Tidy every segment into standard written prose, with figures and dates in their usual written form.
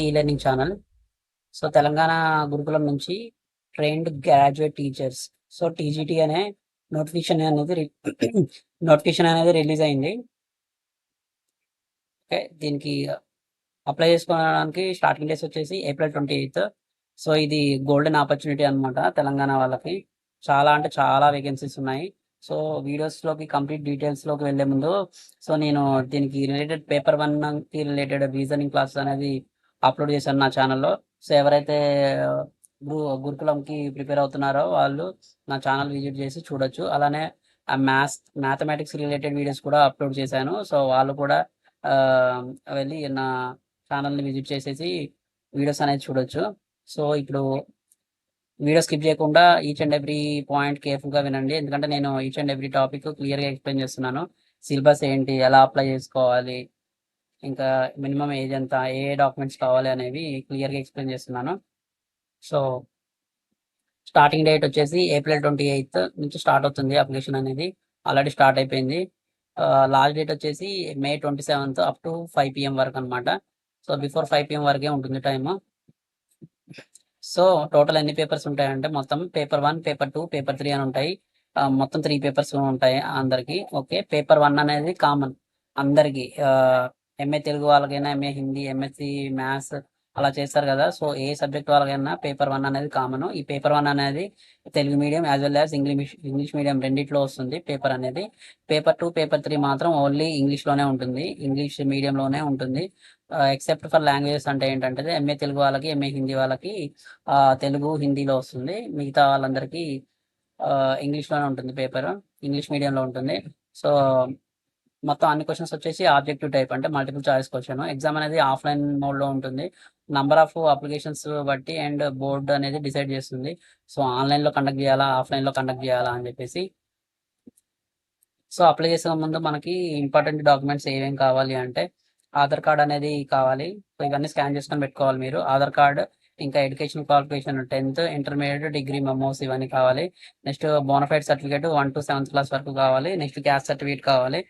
ఈ learning channel. So Telangana గురుకులం నుంచి trained graduate teachers, so TGT అనే నోటిఫికేషన్ అనేది నోటిఫికేషన్ అనేది రిలీజ్ అయింది. ఓకే, దీనికి అప్లై చేసుకోవడానికి స్టార్టింగ్ డేస్ వచ్చేసి April 28. సో ఇది గోల్డెన్ ఆపర్చునిటీ అనమాట తెలంగాణ వాళ్ళకి. చాలా అంటే చాలా వేకెన్సీస్ ఉన్నాయి. సో వీడియోస్లోకి కంప్లీట్ డీటెయిల్స్లోకి వెళ్ళే ముందు సో నేను దీనికి రిలేటెడ్ పేపర్ 1కి రిలేటెడ్ రీజనింగ్ క్లాసెస్ అనేది అప్లోడ్ చేశాను నా ఛానల్లో. సో ఎవరైతే గురుకులంకి ప్రిపేర్ అవుతున్నారో వాళ్ళు నా ఛానల్ విజిట్ చేసి చూడొచ్చు. అలానే ఆ మ్యాథమెటిక్స్ రిలేటెడ్ వీడియోస్ కూడా అప్లోడ్ చేశాను. సో వాళ్ళు కూడా వెళ్ళి నా ఛానల్ని విజిట్ చేసేసి వీడియోస్ అనేది చూడొచ్చు. సో ఇప్పుడు వీడియో స్కిప్ చేయకుండా ఈచ్ అండ్ ఎవ్రీ పాయింట్ కేర్ఫుల్గా వినండి, ఎందుకంటే నేను ఈచ్ అండ్ ఎవ్రీ టాపిక్ క్లియర్గా ఎక్స్ప్లెయిన్ చేస్తున్నాను. సిలబస్ ఏంటి, ఎలా అప్లై చేసుకోవాలి, ఇంకా మినిమం ఏజ్ ఎంత, ఏ డాక్యుమెంట్స్ కావాలి అనేవి క్లియర్గా ఎక్స్ప్లెయిన్ చేస్తున్నాను. సో స్టార్టింగ్ డేట్ వచ్చేసి April 28 నుంచి స్టార్ట్ అవుతుంది. అప్లికేషన్ అనేది ఆల్రెడీ స్టార్ట్ అయిపోయింది. లాస్ట్ డేట్ వచ్చేసి May 27 అప్ టు 5 PM వరకు అనమాట. సో బిఫోర్ 5 PM వరకే ఉంటుంది టైము. సో టోటల్ ఎన్ని పేపర్స్ ఉంటాయంటే మొత్తం పేపర్ 1, పేపర్ 2, పేపర్ 3 అని ఉంటాయి. మొత్తం 3 పేపర్స్ ఉంటాయి అందరికి. ఓకే, పేపర్ 1 అనేది కామన్ అందరికి. MA తెలుగు వాళ్ళకైనా, MA హిందీ, MSc మ్యాథ్స్ అలా చేస్తారు కదా. సో ఏ సబ్జెక్ట్ వాళ్ళకైనా పేపర్ 1 అనేది కామన్. ఈ పేపర్ 1 అనేది Telugu medium as well as English medium రెండిట్లో వస్తుంది పేపర్ అనేది. పేపర్ 2, పేపర్ 3 మాత్రం ఓన్లీ ఇంగ్లీష్లోనే ఉంటుంది, ఇంగ్లీష్ మీడియంలోనే ఉంటుంది. ఎక్సెప్ట్ ఫర్ లాంగ్వేజెస్ అంటే ఏంటంటే MA తెలుగు వాళ్ళకి, MA హిందీ వాళ్ళకి తెలుగు హిందీలో వస్తుంది. మిగతా వాళ్ళందరికీ ఇంగ్లీష్లోనే ఉంటుంది పేపర్, ఇంగ్లీష్ మీడియంలో ఉంటుంది. సో మొత్తం అన్ని క్వశ్చన్స్ వచ్చేసి ఆబ్జెక్టివ్ టైప్, అంటే మల్టిపుల్ చాయిస్ క్వశ్చన్. ఎగ్జామ్ అనేది ఆఫ్లైన్ మోడ్లో ఉంటుంది. నంబర్ ఆఫ్ అప్లికేషన్స్ బట్టి అండ్ బోర్డు అనేది డిసైడ్ చేస్తుంది. సో ఆన్లైన్లో కండక్ట్ చేయాలా, ఆఫ్లైన్లో కండక్ట్ చేయాలా అని చెప్పేసి. సో అప్లై చేసే ముందు మనకి ఇంపార్టెంట్ డాక్యుమెంట్స్ ఏమేమి కావాలి అంటే ఆధార్ కార్డ్ అనేది కావాలి. సో ఇవన్నీ స్కాన్ చేసుకొని పెట్టుకోవాలి మీరు. ఆధార్ కార్డ్, ఇంకా education qualification 10th, intermediate, degree memos ఇవన్నీ కావాలి. Next bona fide certificate 1 to 7th class వరకు కావాలి. నెక్స్ట్ క్యాస్ట్ సర్టిఫికేట్ కావాలి.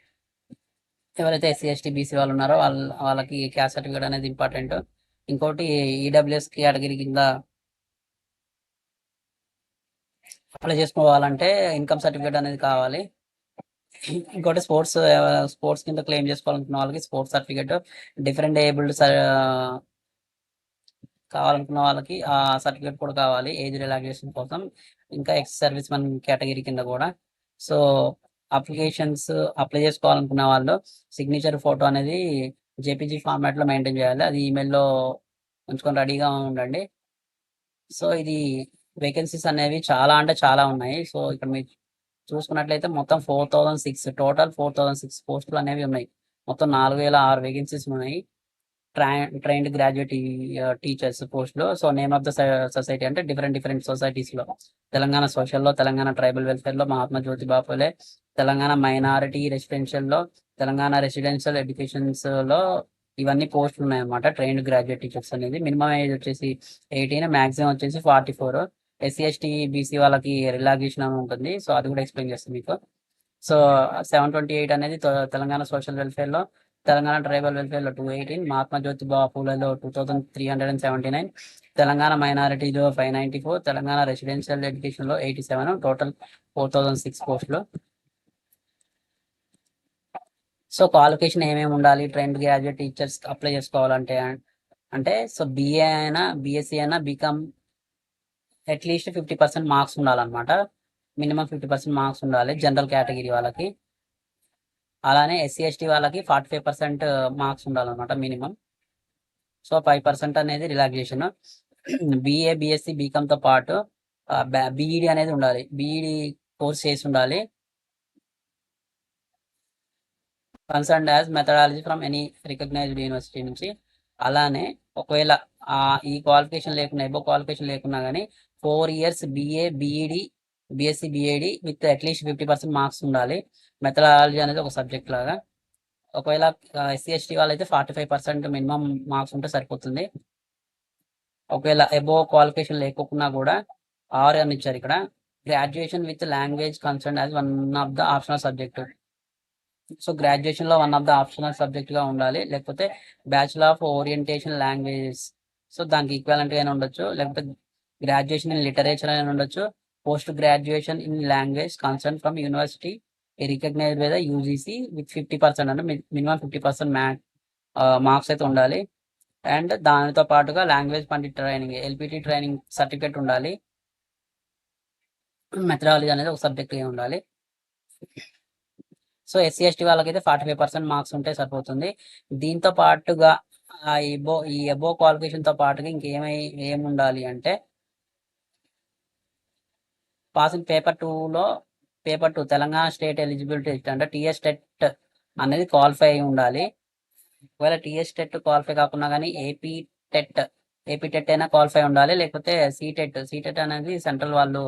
ఎవరైతే SC ST BC వాళ్ళు ఉన్నారో వాళ్ళకి క్యాస్ట్ సర్టిఫికేట్ అనేది ఇంపార్టెంట్. ఇంకోటి ఈడబ్ల్యూఎస్ కేటగిరీ కింద అప్లై చేసుకోవాలంటే ఇన్కమ్ సర్టిఫికేట్ అనేది కావాలి. ఇంకోటి స్పోర్ట్స్ కింద క్లెయిమ్ చేసుకోవాలనుకున్న వాళ్ళకి స్పోర్ట్స్ సర్టిఫికేట్, డిఫరెంట్ ఏబుల్డ్ కావాలనుకున్న వాళ్ళకి ఆ సర్టిఫికేట్ కూడా కావాలి ఏజ్ రిలాక్సేషన్ కోసం. ఇంకా ఎక్స్ సర్వీస్ మెన్ కేటగిరీ కింద కూడా. సో అప్లికేషన్స్ అప్లై చేసుకోవాలనుకున్న వాళ్ళు సిగ్నేచర్ ఫోటో అనేది JPG ఫార్మాట్లో మెయింటైన్ చేయాలి. అది ఈమెయిల్లో ఉంచుకొని రెడీగా ఉండండి. సో ఇది వేకెన్సీస్ అనేవి చాలా అంటే చాలా ఉన్నాయి. సో ఇక్కడ మీరు చూసుకున్నట్లయితే మొత్తం 4006 టోటల్ 4006 పోస్టులు అనేవి ఉన్నాయి. మొత్తం 4006 వేకెన్సీస్ ఉన్నాయి ట్రైన్డ్ గ్రాడ్యుయేట్ టీచర్స్ పోస్టులు. So name of the society అంటే డిఫరెంట్ సొసైటీస్లో తెలంగాణ సోషల్లో, తెలంగాణ ట్రైబల్ వెల్ఫేర్లో, మహాత్మా జ్యోతిబా ఫులే, తెలంగాణ మైనారిటీ రెసిడెన్షియల్లో, తెలంగాణ రెసిడెన్షియల్ ఎడ్యుకేషన్స్లో ఇవన్నీ పోస్టులు ఉన్నాయన్నమాట. ట్రైన్డ్ గ్రాడ్యుయేట్ టీచర్స్ అనేది మినిమం ఏజ్ వచ్చేసి 18, మ్యాక్సిమం వచ్చేసి 44. SC ST BC వాళ్ళకి రిలాక్సేషన్ అని ఉంటుంది. సో అది కూడా ఎక్స్ప్లెయిన్ చేస్తాను మీకు. సో 728 అనేది తెలంగాణ సోషల్ వెల్ఫేర్లో, తెలంగాణ ట్రైబల్ వెల్ఫేర్లో 218, మహాత్మా జ్యోతిబా ఫూలేలో 2379, తెలంగాణ మైనారిటీలో 594, తెలంగాణ రెసిడెన్షియల్ ఎడ్యుకేషన్లో 87, టోటల్ 4006 పోస్టులు. సో క్వాలిఫికేషన్ ఏమేమి ఉండాలి ట్రైన్డ్ గ్రాడ్యుయేట్ టీచర్స్ అప్లై చేసుకోవాలంటే అంటే సో BA అయినా, BSc అయినా, బీకామ్ అట్లీస్ట్ 50% మార్క్స్ ఉండాలన్నమాట. మినిమం 50% మార్క్స్ ఉండాలి జనరల్ కేటగిరీ వాళ్ళకి. అలానే SC ST వాళ్ళకి 45% మార్క్స్ ఉండాలన్నమాట మినిమం. సో 5% అనేది రిలాక్సేషన్. BA, BSc, బీకామ్తో పాటు BED అనేది ఉండాలి. BED కోర్స్ చేసి ఉండాలి. Concern as methodology from any recognised university నుంచి. అలానే ఒకవేళ ఈ క్వాలిఫికేషన్ లేకున్నా, ఎబో క్వాలిఫికేషన్ లేకున్నా కానీ 4 years BA, BED, BSc, BED with at least 50% marks ఉండాలి. మెథడాలజీ అనేది ఒక సబ్జెక్ట్ లాగా. ఒకవేళ SC ST వాళ్ళైతే 45% మినిమం మార్క్స్ ఉంటే సరిపోతుంది. ఒకవేళ ఎబో క్వాలిఫికేషన్ లేకపోకున్నా కూడా ఆర్ అని ఇచ్చారు ఇక్కడ, graduation with language concern as one of the optional subject. So గ్రాడ్యుయేషన్లో వన్ ఆఫ్ ద ఆప్షనల్ సబ్జెక్ట్గా ఉండాలి, లేకపోతే bachelor of orientation languages, so దానికి ఈక్వాలెంట్గా అయినా ఉండొచ్చు, లేకపోతే గ్రాడ్యుయేషన్ ఇన్ లిటరేచర్ అయినా ఉండొచ్చు, post graduation in language concern from university recognised by the UGC with 50%, అంటే మినిమం 50% మార్క్స్ అయితే ఉండాలి. అండ్ దానితో పాటుగా language Pandit training LPT training certificate ఉండాలి. మెథడాలజీ అనేది ఒక సబ్జెక్ట్ ఉండాలి. సో ఎస్సీ ఎస్టీ వాళ్ళకైతే 45% మార్క్స్ ఉంటే సరిపోతుంది. దీంతో పాటుగా ఈ ఎబో క్వాలిఫికేషన్తో పాటుగా ఏమి ఉండాలి అంటే passing paper two Telangana state eligibility test అంటే టీఎస్ టెట్ అనేది క్వాలిఫై అయి ఉండాలి. ఒకవేళ టీఎస్ టెట్ క్వాలిఫై కాకుండా కానీ ఏపీ టెట్ అయినా క్వాలిఫై ఉండాలి, లేకపోతే సీటెట్ అనేది సెంట్రల్ వాళ్ళు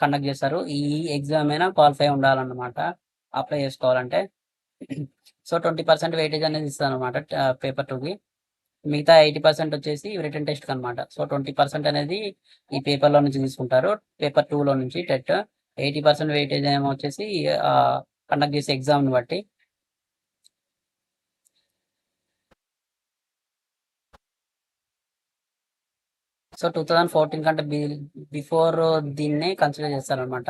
కండక్ట్ చేస్తారు. ఈ ఎగ్జామ్ అయినా క్వాలిఫై ఉండాలన్నమాట అప్లై చేసుకోవాలంటే. సో 20% వెయిటేజ్ అనేది ఇస్తాను అనమాట పేపర్ టూకి. మిగతా 80% వచ్చేసి రిటర్న్ టెస్ట్కి అనమాట. సో 20% అనేది ఈ పేపర్లో నుంచి తీసుకుంటారు, పేపర్ టూలో నుంచి టెట్. 80% వెయిటేజ్ ఏమో వచ్చేసి కండక్ట్ చేసే ఎగ్జామ్ని బట్టి. సో 2014 కంటే బిఫోర్ దీన్నే కన్సిడర్ చేస్తారనమాట.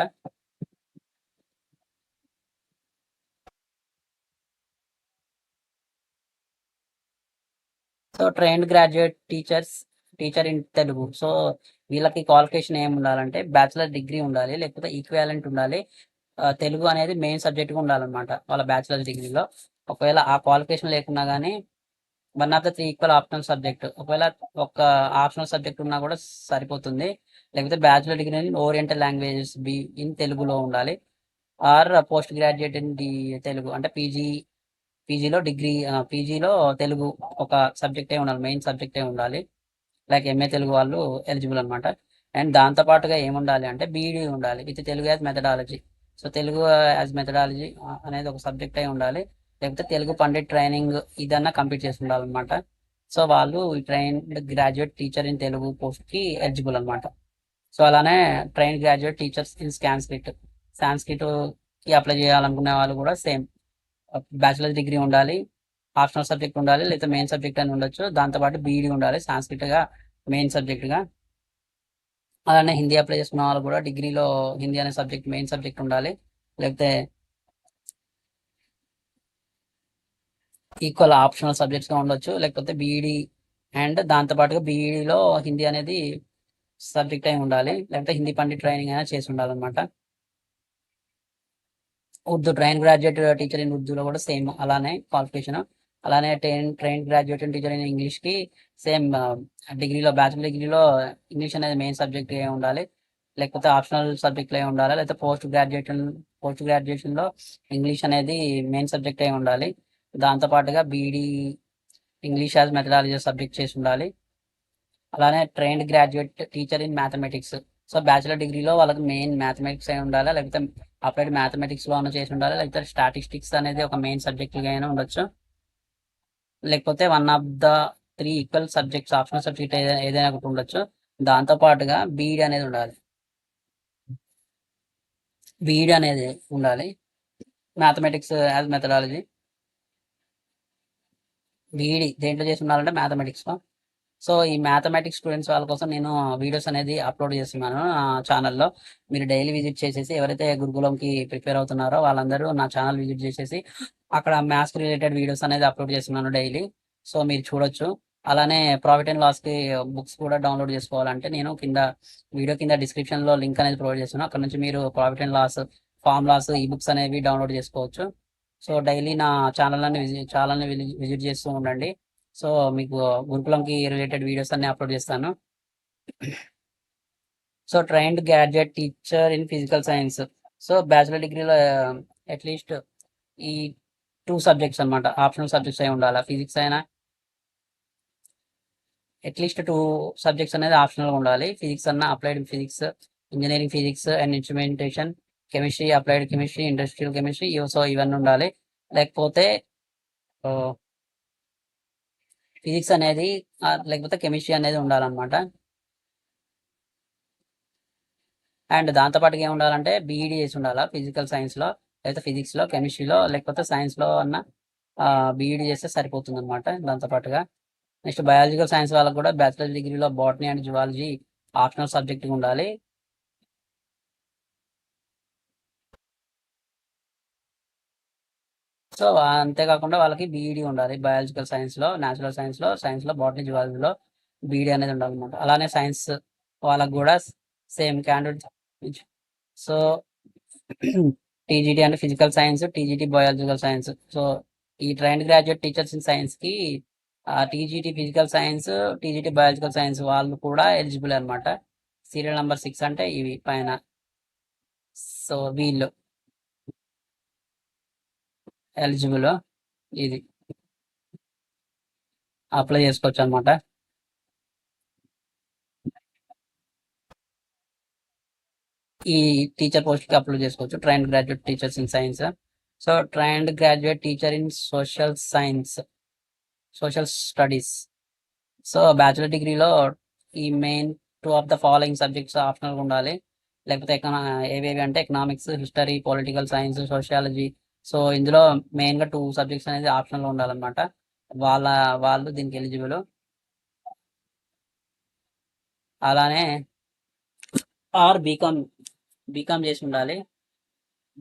So trained graduate teacher in Telugu. So వీళ్ళకి క్వాలిఫికేషన్ ఏమి ఉండాలంటే బ్యాచిలర్ డిగ్రీ ఉండాలి, లేకపోతే ఈక్వాలెంట్ ఉండాలి. తెలుగు అనేది మెయిన్ సబ్జెక్ట్గా ఉండాలన్నమాట వాళ్ళ బ్యాచిలర్ డిగ్రీలో. ఒకవేళ ఆ క్వాలిఫికేషన్ లేకున్నా కానీ one of the 3 equal optional subject, ఒకవేళ ఒక ఆప్షనల్ సబ్జెక్ట్ ఉన్నా కూడా సరిపోతుంది. లేకపోతే bachelor degree in oriental languages in తెలుగులో ఉండాలి, or post graduate in Telugu అంటే పీజీలో తెలుగు ఒక సబ్జెక్టే ఉండాలి, మెయిన్ సబ్జెక్టే ఉండాలి. లైక్ ఎంఏ తెలుగు వాళ్ళు ఎలిజిబుల్ అనమాట. అండ్ దాంతోపాటుగా ఏముండాలి అంటే బీఈడీ ఉండాలి with Telugu as methodology. So Telugu as methodology అనేది ఒక సబ్జెక్ట్ అయి ఉండాలి, లేకపోతే తెలుగు పండిట్ ట్రైనింగ్ ఇదన్నా కంప్లీట్ చేసి ఉండాలన్నమాట. సో వాళ్ళు trained graduate teacher in Telugu పోస్ట్కి ఎలిజిబుల్ అనమాట. సో అలానే ట్రైన్డ్ గ్రాడ్యుయేట్ టీచర్స్ ఇన్ సాంస్క్రిట్కి అప్లై చేయాలనుకునే వాళ్ళు కూడా సేమ్ బ్యాచిలర్ డిగ్రీ ఉండాలి, ఆప్షనల్ సబ్జెక్ట్ ఉండాలి, లేదా మెయిన్ సబ్జెక్ట్ అని ఉండొచ్చు. దాంతోపాటు బీఈడీ ఉండాలి సాంస్క్రిట్గా మెయిన్ సబ్జెక్ట్గా. అలానే హిందీ అప్లై చేసుకున్న వాళ్ళు కూడా డిగ్రీలో హిందీ అనే సబ్జెక్ట్ మెయిన్ సబ్జెక్ట్ ఉండాలి, లేకపోతే ఈక్వల్ ఆప్షనల్ సబ్జెక్ట్స్గా ఉండొచ్చు, లేకపోతే బీఈడీ అండ్ దాంతోపాటుగా బీఈడీలో హిందీ అనేది సబ్జెక్ట్ అయి ఉండాలి, లేకపోతే హిందీ పండిట్ ట్రైనింగ్ అయినా చేసి ఉండాలన్నమాట. ఉర్దూ గ్రాడ్యుయేట్ టీచర్ ఇన్ ఉర్దూలో కూడా సేమ్ అలానే క్వాలిఫికేషన్. అలానే ట్రైన్ గ్రాడ్యుయేట్ టీచర్ ఇన్ ఇంగ్లీష్కి సేమ్ డిగ్రీలో బ్యాచిలర్ డిగ్రీలో ఇంగ్లీష్ అనేది మెయిన్ సబ్జెక్ట్ ఉండాలి, లేకపోతే ఆప్షనల్ సబ్జెక్ట్లో ఉండాలి, లేకపోతే పోస్ట్ గ్రాడ్యుయేషన్లో ఇంగ్లీష్ అనేది మెయిన్ సబ్జెక్ట్ అయి ఉండాలి. దాంతోపాటుగా B Ed English as methodology subject చేసి ఉండాలి. అలానే trained graduate teacher in mathematics. So bachelor డిగ్రీలో వాళ్ళకి మెయిన్ మ్యాథమెటిక్స్ అయి ఉండాలి, లేకపోతే అప్లైడ్ మ్యాథమెటిక్స్లో చేసి ఉండాలి, లేకపోతే స్టాటిస్టిక్స్ అనేది ఒక మెయిన్ సబ్జెక్ట్గా అయినా ఉండొచ్చు, లేకపోతే one of the 3 equal subjects optional subject ఏదైనా ఒకటి ఉండొచ్చు. దాంతోపాటుగా బీఈడీ అనేది ఉండాలి మ్యాథమెటిక్స్ యాజ్ మెథడాలజీ. బీఈడీ దేంట్లో చేసి ఉండాలంటే మ్యాథమెటిక్స్లో. సో ఈ మ్యాథమెటిక్స్ స్టూడెంట్స్ వాళ్ళ కోసం నేను వీడియోస్ అనేది అప్లోడ్ చేస్తున్నాను నా ఛానల్లో. మీరు డైలీ విజిట్ చేసేసి ఎవరైతే గురుకులంకి ప్రిపేర్ అవుతున్నారో వాళ్ళందరూ నా ఛానల్ విజిట్ చేసేసి అక్కడ మ్యాథ్స్ రిలేటెడ్ వీడియోస్ అనేది అప్లోడ్ చేస్తున్నాను డైలీ. సో మీరు చూడొచ్చు. అలానే ప్రాఫిట్ అండ్ లాస్కి బుక్స్ కూడా డౌన్లోడ్ చేసుకోవాలంటే నేను వీడియో కింద డిస్క్రిప్షన్లో లింక్ అనేది ప్రొవైడ్ చేస్తున్నాను. అక్కడ నుంచి మీరు ప్రాఫిట్ అండ్ లాస్, ఫార్ములాస్, ఈ బుక్స్ అనేవి డౌన్లోడ్ చేసుకోవచ్చు. సో డైలీ నా ఛానల్ని విజిట్ చేస్తూ ఉండండి. సో మీకు గురుకులంకి రిలేటెడ్ వీడియోస్ అన్ని అప్లోడ్ చేస్తాను. So trained graduate teacher in physical science. So bachelor డిగ్రీలో అట్లీస్ట్ ఈ 2 సబ్జెక్ట్స్ అనమాట ఆప్షనల్ సబ్జెక్ట్స్ అయి ఉండాలి. ఫిజిక్స్ అయినా అట్లీస్ట్ 2 సబ్జెక్ట్స్ అనేది ఆప్షనల్గా ఉండాలి. ఫిజిక్స్ అన్న, applied physics, engineering physics and instrumentation, chemistry, applied chemistry, industrial chemistry, so ఇవన్నీ ఉండాలి. లేకపోతే ఫిజిక్స్ అనేది లేకపోతే కెమిస్ట్రీ అనేది ఉండాలన్నమాట. అండ్ దాంతోపాటుగా ఏమి ఉండాలంటే బీఈడీ చేసి ఉండాలా ఫిజికల్ సైన్స్లో, లేకపోతే ఫిజిక్స్లో, కెమిస్ట్రీలో, లేకపోతే సైన్స్లో అన్న బీఈడి చేస్తే సరిపోతుంది అనమాట. దాంతో పాటుగా నెక్స్ట్ బయాలజికల్ సైన్స్ వాళ్ళకి కూడా బ్యాచిలర్ డిగ్రీలో botany and zoology optional subject ఉండాలి. సో అంతేకాకుండా వాళ్ళకి బీఈడి ఉండాలి. బయాలజికల్ సైన్స్లో, న్యాచురల్ సైన్స్లో బాటనీ జువాలజీలో బీఈడి అనేది ఉండాలన్నమాట. అలానే సైన్స్ వాళ్ళకి కూడా సేమ్ క్యాండిడేట్. సో టీజీటీ అంటే physical science, TGT biological science. So ఈ ట్రైన్డ్ గ్రాడ్యుయేట్ టీచర్స్ ఇన్ సైన్స్కి TGT physical science, TGT biological science వాళ్ళు కూడా ఎలిజిబుల్ అనమాట. సీరియల్ నెంబర్ 6 అంటే ఇవి పైన. సో వీళ్ళు ఎలిజిబుల్, ఇది అప్లై చేసుకోవచ్చు అనమాట. ఈ టీచర్ పోస్ట్కి అప్లై చేసుకోవచ్చు, trained graduate teachers in science. So trained graduate teacher in social science, social studies. So bachelor డిగ్రీలో ఈ main 2 of the following subjects ఆప్షనల్గా ఉండాలి. లేకపోతే ఏవేవి అంటే economics, history, political science, sociology. So ఇందులో మెయిన్గా 2 సబ్జెక్ట్స్ అనేది ఆప్షనల్గా ఉండాలన్నమాట. వాళ్ళు దీనికి ఎలిజిబుల్. అలానే ఆర్ బీకామ్ చేసి ఉండాలి.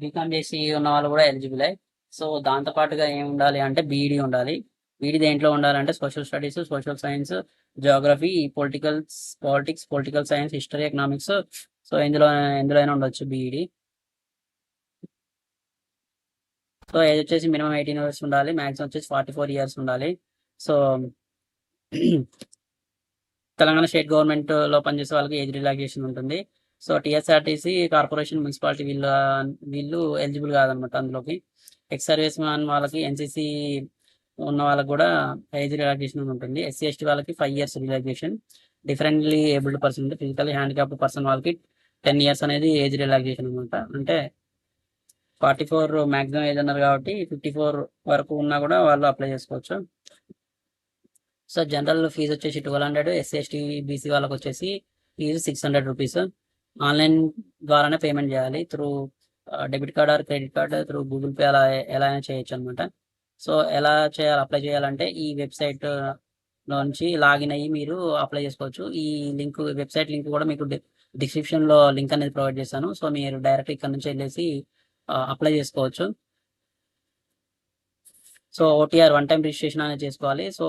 బీకామ్ చేసి ఉన్న వాళ్ళు కూడా ఎలిజిబులే. సో దాంతోపాటుగా ఏమి ఉండాలి అంటే బీఈడి ఉండాలి. బీఈడి దేంట్లో ఉండాలంటే social studies, social science, Geography, politics, political science, history, economics. So ఎందులో అయినా ఉండొచ్చు బీఈడి. సో ఏజ్ వచ్చేసి మినిమం 18 ఇయర్స్ ఉండాలి, మ్యాక్సిమం వచ్చేసి 44 ఇయర్స్ ఉండాలి. సో తెలంగాణ స్టేట్ గవర్నమెంట్లో పనిచేసే వాళ్ళకి ఏజ్ రిలాక్సేషన్ ఉంటుంది. సో టీఎస్ఆర్టీసీ, కార్పొరేషన్, మున్సిపాలిటీ వీళ్ళు ఎలిజిబుల్ కాదనమాట అందులోకి. ఎక్స్ సర్వీస్ మ్యాన్ వాళ్ళకి, ఎన్సీసీ ఉన్న వాళ్ళకి కూడా ఏజ్ రిలాక్సేషన్ ఉంటుంది. ఎస్సీ ఎస్టీ వాళ్ళకి 5 years relaxation. Differently abled person, physically handicapped person వాళ్ళకి 10 ఇయర్స్ అనేది ఏజ్ రిలాక్సేషన్ అనమాట. అంటే 44 మ్యాక్సిమం ఏజ్ అన్నారు కాబట్టి 54 వరకు ఉన్నా కూడా వాళ్ళు అప్లై చేసుకోవచ్చు. సో జనరల్ ఫీజు వచ్చేసి 1200, ఎస్సీ ఎస్టీ బీసీ వాళ్ళకి వచ్చేసి ఫీజు 600 రూపీస్. ఆన్లైన్ ద్వారానే పేమెంట్ చేయాలి, through debit card or credit card, through Google pay, అలా ఎలా అయినా చేయొచ్చు అనమాట. సో ఎలా చేయాలి, అప్లై చేయాలంటే ఈ వెబ్సైట్ నుంచి లాగిన్ అయ్యి మీరు అప్లై చేసుకోవచ్చు. ఈ వెబ్సైట్ లింక్ కూడా మీకు డిస్క్రిప్షన్లో లింక్ అనేది ప్రొవైడ్ చేశాను. సో మీరు డైరెక్ట్ ఇక్కడ నుంచి వెళ్ళేసి అప్లై చేసుకోవచ్చు. సో ఓటీఆర్, 1 టైం రిజిస్ట్రేషన్ అనేది చేసుకోవాలి. సో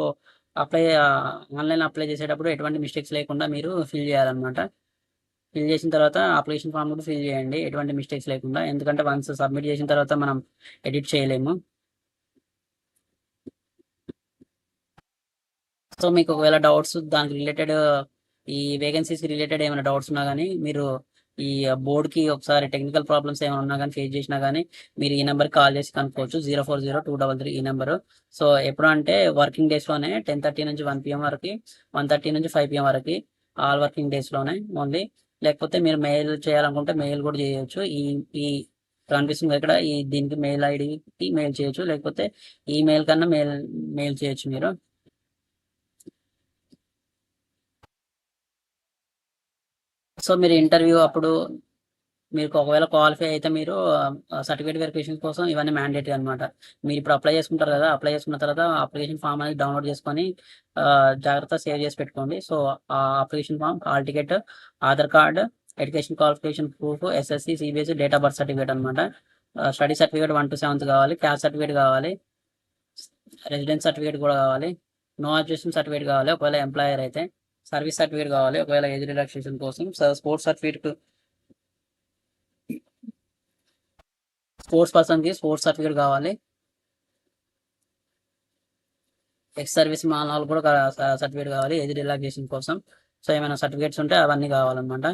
ఆన్లైన్ అప్లై చేసేటప్పుడు ఎటువంటి మిస్టేక్స్ లేకుండా మీరు ఫిల్ చేయాలన్నమాట. ఫిల్ చేసిన తర్వాత అప్లికేషన్ ఫామ్ కూడా ఫిల్ చేయండి, ఎటువంటి మిస్టేక్స్ లేకుండా. ఎందుకంటే వన్స్ సబ్మిట్ చేసిన తర్వాత మనం ఎడిట్ చేయలేము. సో మీకు ఒకవేళ డౌట్స్ దానికి రిలేటెడ్, ఈ వేకెన్సీస్ రిలేటెడ్ ఏమైనా డౌట్స్ ఉన్నా కానీ మీరు ఈ బోర్డుకి ఒకసారి టెక్నికల్ ప్రాబ్లమ్స్ ఏమైనా ఉన్నా కానీ ఫేస్ చేసినా కానీ మీరు ఈ నెంబర్కి కాల్ చేసి కనుక్కోవచ్చు, 040-233 ఈ నెంబరు. సో ఎప్పుడు అంటే వర్కింగ్ డేస్లోనే 10:30 నుంచి 1 PM వరకు, 1:30 నుంచి 5 PM వరకు, ఆల్ వర్కింగ్ డేస్లోనే ఓన్లీ. లేకపోతే మీరు మెయిల్ చేయాలనుకుంటే మెయిల్ కూడా చేయొచ్చు. ఈ కనిపిస్తుంది ఇక్కడ, దీనికి మెయిల్ ఐడికి మెయిల్ చేయొచ్చు, లేకపోతే ఈమెయిల్ కన్నా మెయిల్ చేయొచ్చు మీరు. సో మీరు ఇంటర్వ్యూ అప్పుడు మీకు ఒకవేళ క్వాలిఫై అయితే మీరు సర్టిఫికేట్ వెరిఫికేషన్ కోసం ఇవన్నీ మ్యాండేటరీ అనమాట. మీరు ఇప్పుడు అప్లై చేసుకుంటారు కదా, అప్లై చేసుకున్న తర్వాత అప్లికేషన్ ఫామ్ అనేది డౌన్లోడ్ చేసుకొని జాగ్రత్త సేవ్ చేసి పెట్టుకోండి. సో ఆ application form, hall ticket, Aadhaar card, education qualification proof, SSC, CBSC, date of birth certificate అనమాట. స్టడీ సర్టిఫికేట్ 1 to 7th కావాలి, క్యాస్ట్ సర్టిఫికేట్ కావాలి, రెసిడెన్స్ సర్టిఫికేట్ కూడా కావాలి, నో అబ్జెక్షన్ సర్టిఫికేట్ కావాలి ఒకవేళ ఎంప్లాయర్ అయితే, సర్వీస్ సర్టిఫికేట్ కావాలి ఒకవేళ ఏజ్ రిలాక్సేషన్ కోసం, స్పోర్ట్స్ పర్సన్కి స్పోర్ట్స్ సర్టిఫికేట్ కావాలి, ఎక్స్ సర్వీస్ మ్యాన్ వాళ్ళు కూడా సర్టిఫికేట్ కావాలి ఏజ్ రిలాక్సేషన్ కోసం. సో ఏమైనా సర్టిఫికేట్స్ ఉంటే అవన్నీ కావాలన్నమాట.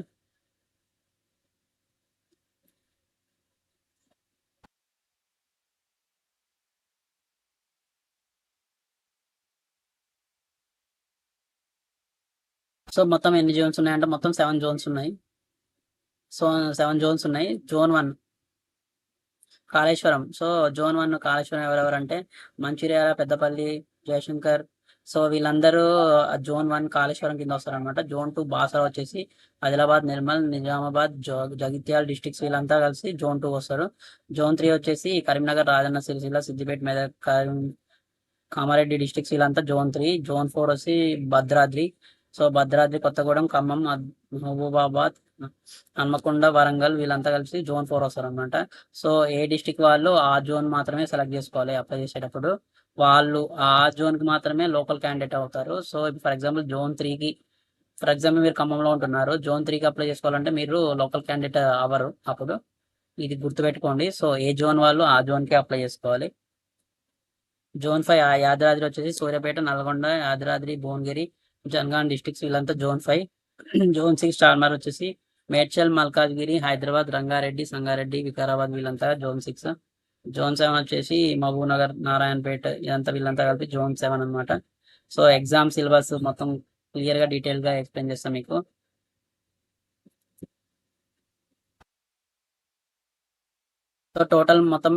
సో మొత్తం ఎన్ని జోన్స్ ఉన్నాయంటే మొత్తం 7 జోన్స్ ఉన్నాయి. సో 7 జోన్స్ ఉన్నాయి. Zone 1 Kaleshwaram. So zone 1 Kaleshwaram ఎవరెవరంటే మంచిర్యాల, పెద్దపల్లి, జయశంకర్, సో వీళ్ళందరూ జోన్ 1 కాళేశ్వరం కింద వస్తారనమాట. జోన్ 2 బాసర వచ్చేసి ఆదిలాబాద్, నిర్మల్, నిజామాబాద్, జగిత్యాల డిస్ట్రిక్ట్స్ వీళ్ళంతా కలిసి జోన్ 2 వస్తారు. జోన్ 3 వచ్చేసి కరీంనగర్, రాజన్న సిరిసిల్ల, సిద్దిపేట, మెదక్, కామారెడ్డి డిస్ట్రిక్ట్స్ వీళ్ళంతా జోన్ 3. జోన్ 4 వచ్చి భద్రాద్రి. సో భద్రాద్రి, కొత్తగూడెం, ఖమ్మం, మహబూబాబాద్, హన్మకొండ, వరంగల్ వీళ్ళంతా కలిసి జోన్ 4 వస్తారు అనమాట. సో ఏ డిస్టిక్ వాళ్ళు ఆ జోన్ మాత్రమే సెలెక్ట్ చేసుకోవాలి అప్లై చేసేటప్పుడు. వాళ్ళు ఆ జోన్కి మాత్రమే లోకల్ క్యాండిడేట్ అవుతారు. సో ఫర్ ఎగ్జాంపుల్ జోన్ 3కి, ఫర్ ఎగ్జాంపుల్ మీరు ఖమ్మంలో ఉంటున్నారు, జోన్ 3కి అప్లై చేసుకోవాలంటే మీరు లోకల్ క్యాండిడేట్ అవ్వరు అప్పుడు. ఇది గుర్తుపెట్టుకోండి. సో ఏ జోన్ వాళ్ళు ఆ జోన్కి అప్లై చేసుకోవాలి. జోన్ 5 యాదాద్రి వచ్చేసి సూర్యాపేట, నల్గొండ, యాదాద్రి, భువనగిరి, జనగాం డిస్ట్రిక్ట్స్ వీళ్ళంతా జోన్ 5. జోన్ 6 చార్మర్ వచ్చేసి మేడ్చల్, మల్కాజ్గిరి, హైదరాబాద్, రంగారెడ్డి, సంగారెడ్డి, వికారాబాద్ వీళ్ళంతా జోన్ 6. జోన్ 7 వచ్చేసి మహబూబ్ నగర్, నారాయణపేట ఇదంతా వీళ్ళంతా కలిపి జోన్ 7 అనమాట. సో ఎగ్జామ్ సిలబస్ మొత్తం క్లియర్గా డీటెయిల్గా ఎక్స్ప్లెయిన్ చేస్తాను మీకు. సో టోటల్ మొత్తం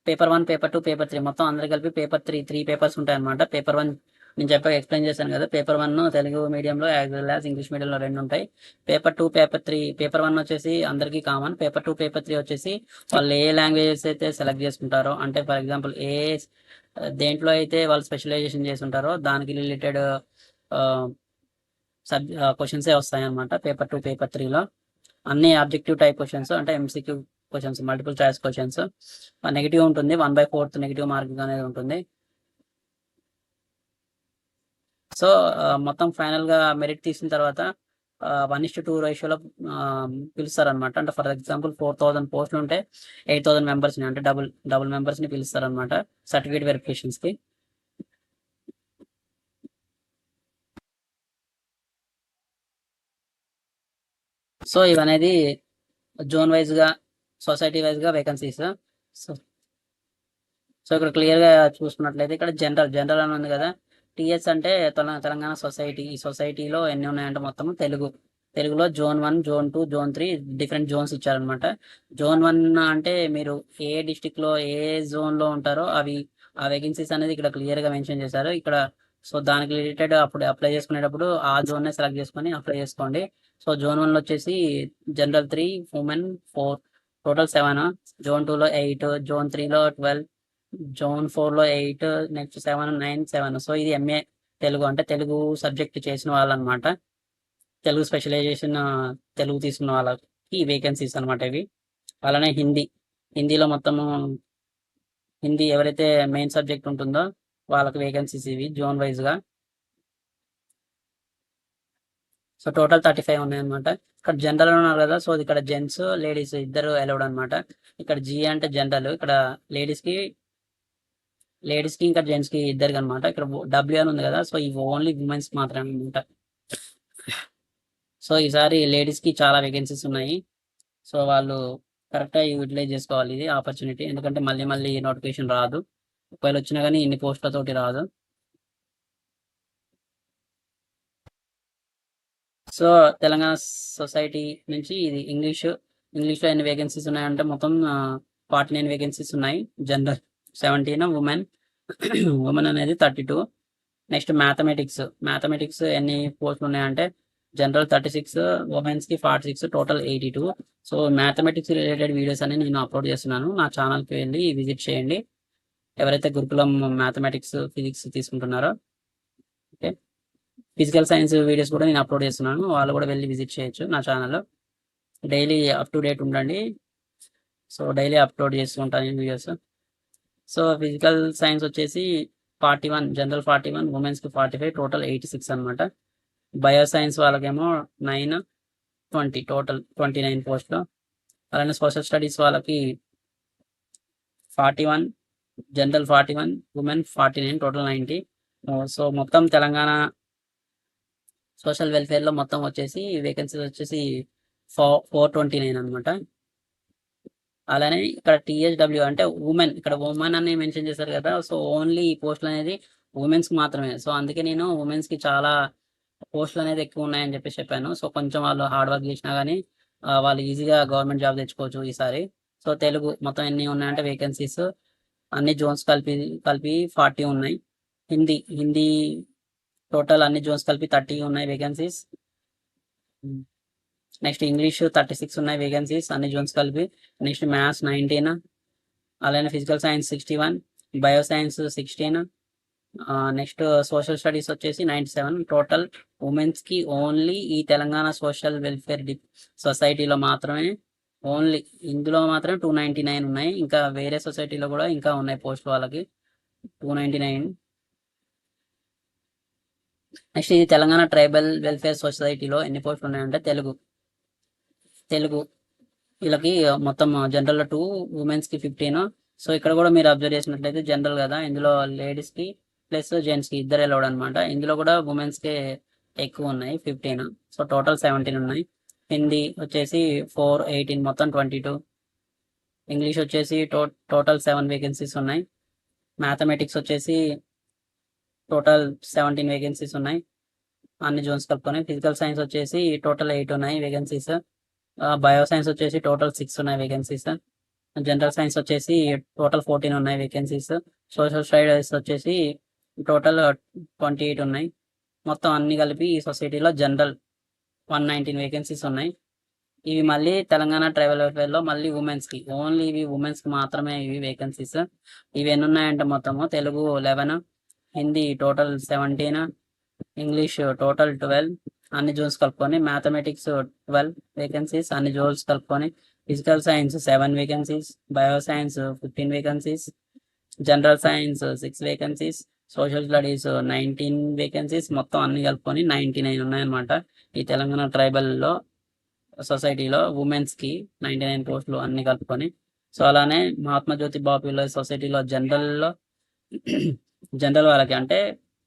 పేపర్ 1, పేపర్ 2, పేపర్ 3 మొత్తం అందరు కలిపి పేపర్ 3 పేపర్స్ ఉంటాయి అనమాట. పేపర్ 1 నేను ఎక్స్ప్లెయిన్ చేశాను కదా. పేపర్ 1 తెలుగు మీడియంలో యాజ్ వెల్ యాజ్ ఇంగ్లీష్ మీడియంలో 2 ఉంటాయి. Paper 2, paper 3. పేపర్ 1 వచ్చేసి అందరికీ కామన్. పేపర్ 2, పేపర్ 3 వచ్చేసి వాళ్ళు ఏ లాంగ్వేజెస్ అయితే సెలెక్ట్ చేసుకుంటారో, అంటే ఫర్ ఎగ్జాంపుల్ దేంట్లో అయితే వాళ్ళు స్పెషలైజేషన్ చేసి ఉంటారో దానికి రిలేటెడ్ క్వశ్చన్సే వస్తాయి అనమాట. పేపర్ 2, పేపర్ 3లో అన్ని ఆబ్జెక్టివ్ టైప్ క్వశ్చన్స్, అంటే MCQ questions, multiple choice questions. Negative ఉంటుంది, 1/4 నెగిటివ్ మార్కింగ్ అనేది ఉంటుంది. సో మొత్తం ఫైనల్గా మెరిట్ తీసిన తర్వాత 1:2 రేషియోలో పిలుస్తారనమాట. అంటే ఫర్ ఎగ్జాంపుల్ 4000 పోస్టులు ఉంటే 8000 మెంబర్స్ని, అంటే డబుల్ మెంబర్స్ని పిలుస్తారనమాట సర్టిఫికేట్ వెరిఫికేషన్స్కి. సో ఇవనేది జోన్ వైజ్గా, సొసైటీ వైజ్గా వేకెన్సీస్. సో సో ఇక్కడ క్లియర్గా చూసుకున్నట్లయితే ఇక్కడ జనరల్ అని ఉంది కదా. టీఎస్ అంటే తెలంగాణ సొసైటీ. ఈ సొసైటీలో ఎన్ని ఉన్నాయంటే మొత్తం తెలుగులో zone 1, zone 2, zone 3 different Jones ఇచ్చారనమాట. జోన్ 1 అంటే మీరు ఏ డిస్టిక్లో ఏ జోన్లో ఉంటారో ఆ వేకెన్సీస్ అనేది ఇక్కడ క్లియర్గా మెన్షన్ చేశారు ఇక్కడ. సో దానికి రిలేటెడ్ అప్పుడు అప్లై చేసుకునేటప్పుడు ఆ జోన్నే సెలెక్ట్ చేసుకొని అప్లై చేసుకోండి. సో జోన్ 1లో వచ్చేసి జనరల్ 3, ఉమెన్ 4, టోటల్ 7. జోన్ 2లో 8, జోన్ 3లో 12, జోన్ 4లో 8, నెక్స్ట్ 7, 9, 7. సో ఇది ఎంఏ తెలుగు, అంటే తెలుగు సబ్జెక్ట్ చేసిన వాళ్ళనమాట. తెలుగు స్పెషలైజేషన్ తెలుగు తీసుకున్న వాళ్ళకి వేకెన్సీస్ అనమాట ఇవి. అలానే హిందీలో మొత్తము హిందీ ఎవరైతే మెయిన్ సబ్జెక్ట్ ఉంటుందో వాళ్ళకి వేకెన్సీస్ ఇవి జోన్ వైజ్గా. సో టోటల్ 35 ఉన్నాయన్నమాట. ఇక్కడ జనరల్ ఉన్నారు కదా. సో ఇక్కడ జెంట్స్, లేడీస్ ఇద్దరు అలౌడ్ అనమాట. ఇక్కడ జీ అంటే జనరల్, ఇక్కడ లేడీస్కి ఇంకా జెంట్స్కి ఇద్దరికి అనమాట. ఇక్కడ డబ్ల్యూ అని ఉంది కదా. సో ఇవి ఓన్లీ ఉమెన్స్ మాత్రమే అనమాట. సో ఈసారి లేడీస్కి చాలా వేకెన్సీస్ ఉన్నాయి. సో వాళ్ళు కరెక్ట్గా యూటిలైజ్ చేసుకోవాలి ఇది ఆపర్చునిటీ. ఎందుకంటే మళ్ళీ నోటిఫికేషన్ రాదు. ఒకవేళ వచ్చినా కానీ ఇన్ని పోస్టులతోటి రాదు. సో తెలంగాణ సొసైటీ నుంచి ఇది ఇంగ్లీష్లో ఎన్ని వేకెన్సీస్ ఉన్నాయంటే మొత్తం 49 వేకెన్సీస్ ఉన్నాయి. జనరల్ 17, ఉమెన్ అనేది 32. నెక్స్ట్ మ్యాథమెటిక్స్ ఎన్ని పోస్టులు ఉన్నాయంటే general 36, ఉమెన్స్కి 46, total 82. So mathematics related videos అని నేను అప్లోడ్ చేస్తున్నాను. నా ఛానల్కి వెళ్ళి విజిట్ చేయండి ఎవరైతే గురుకులం మ్యాథమెటిక్స్, ఫిజిక్స్ తీసుకుంటున్నారో. ఓకే, ఫిజికల్ సైన్స్ వీడియోస్ కూడా నేను అప్లోడ్ చేస్తున్నాను, వాళ్ళు కూడా వెళ్ళి విజిట్ చేయొచ్చు నా ఛానల్లో. డైలీ అప్ టు డేట్ ఉండండి. సో డైలీ అప్లోడ్ చేస్తుంటాను నేను వీడియోస్. సో ఫిజికల్ సైన్స్ వచ్చేసి 41, జనరల్ 41, ఉమెన్స్కి 45, టోటల్ 86 అనమాట. బయో సైన్స్ వాళ్ళకేమో 9, 20, టోటల్ 29 పోస్టులు. అలానే సోషల్ స్టడీస్ వాళ్ళకి 41, జనరల్ 41, ఉమెన్ 49, టోటల్ 90. సో మొత్తం తెలంగాణ సోషల్ వెల్ఫేర్లో మొత్తం వచ్చేసి వేకెన్సీస్ వచ్చేసి 429 అనమాట. అలానే ఇక్కడ టీహెచ్డబ్ల్యూ అంటే ఉమెన్, ఇక్కడ ఉమెన్ అని మెన్షన్ చేశారు కదా. సో ఓన్లీ ఈ పోస్టులు అనేది ఉమెన్స్కి మాత్రమే. సో అందుకే నేను ఉమెన్స్కి చాలా పోస్టులు అనేది ఎక్కువ ఉన్నాయని చెప్పాను. సో కొంచెం వాళ్ళు హార్డ్ వర్క్ చేసినా కానీ వాళ్ళు ఈజీగా గవర్నమెంట్ జాబ్ తెచ్చుకోవచ్చు ఈసారి. సో తెలుగు మొత్తం ఎన్ని ఉన్నాయంటే వేకెన్సీస్ అన్ని జోన్స్ కలిపి 40 ఉన్నాయి. హిందీ టోటల్ అన్ని జోన్స్ కలిపి 30 ఉన్నాయి వేకెన్సీస్. నెక్స్ట్ ఇంగ్లీష్ 36 ఉన్నాయి వేకెన్సీస్ అన్ని జోన్స్ కలిపి. నెక్స్ట్ మ్యాథ్స్ 19, అలానే physical science 61, bio science 16, next social studies వచ్చేసి 97. టోటల్ ఉమెన్స్కి ఓన్లీ ఈ తెలంగాణ సోషల్ వెల్ఫేర్ సొసైటీలో మాత్రమే, ఓన్లీ ఇందులో మాత్రమే 299 ఉన్నాయి. ఇంకా వేరే సొసైటీలో కూడా ఇంకా ఉన్నాయి పోస్ట్ వాళ్ళకి 299. నెక్స్ట్ ఇది తెలంగాణ ట్రైబల్ వెల్ఫేర్ సొసైటీలో ఎన్ని పోస్టులు ఉన్నాయంటే తెలుగు వీళ్ళకి మొత్తం జనరల్లో 2, ఉమెన్స్కి 15. సో ఇక్కడ కూడా మీరు అబ్జర్వ్ చేసినట్లయితే జనరల్ కదా, ఇందులో లేడీస్కి ప్లస్ జెంట్స్కి ఇద్దరు అలౌడ్ అనమాట. ఇందులో కూడా ఉమెన్స్కే ఎక్కువ ఉన్నాయి 15. సో టోటల్ 17 ఉన్నాయి. హిందీ వచ్చేసి 4, 18 మొత్తం 22. ఇంగ్లీష్ వచ్చేసి టోటల్ 7 వేకెన్సీస్ ఉన్నాయి. మ్యాథమెటిక్స్ వచ్చేసి టోటల్ 17 వేకెన్సీస్ ఉన్నాయి అన్ని జోన్స్ కలుపుకొని. ఫిజికల్ సైన్స్ వచ్చేసి టోటల్ 8 ఉన్నాయి వేకెన్సీస్. బయో సైన్స్ వచ్చేసి టోటల్ 6 ఉన్నాయి వేకెన్సీస్. జనరల్ సైన్స్ వచ్చేసి టోటల్ 14 ఉన్నాయి వేకెన్సీస్. సోషల్ స్టడీస్ వచ్చేసి టోటల్ 28 ఉన్నాయి. మొత్తం అన్ని కలిపి ఈ సొసైటీలో జనరల్ 119 వేకెన్సీస్ ఉన్నాయి. ఇవి మళ్ళీ తెలంగాణ ట్రైబల్ వెల్ఫేర్లో మళ్ళీ ఉమెన్స్కి, ఓన్లీ ఇవి ఉమెన్స్కి మాత్రమే ఇవి వేకెన్సీస్. ఇవి ఎన్ని ఉన్నాయంటే మొత్తము Telugu 11, Hindi total 17, English total 12 అన్ని జోన్స్ కలుపుకొని. మ్యాథమెటిక్స్ 12 వేకెన్సీస్ అన్ని జోన్స్ కలుపుకొని. Physical science 7 vacancies, bio science 15 vacancies, general science 6 vacancies, social studies 19 vacancies, మొత్తం అన్ని కలుపుకొని 99 ఉన్నాయన్నమాట ఈ తెలంగాణ ట్రైబల్లో సొసైటీలో ఉమెన్స్కి 99 పోస్టులు అన్ని కలుపుకొని. సో అలానే మహాత్మా జ్యోతి బాపుల సొసైటీలో జనరల్ వాళ్ళకి అంటే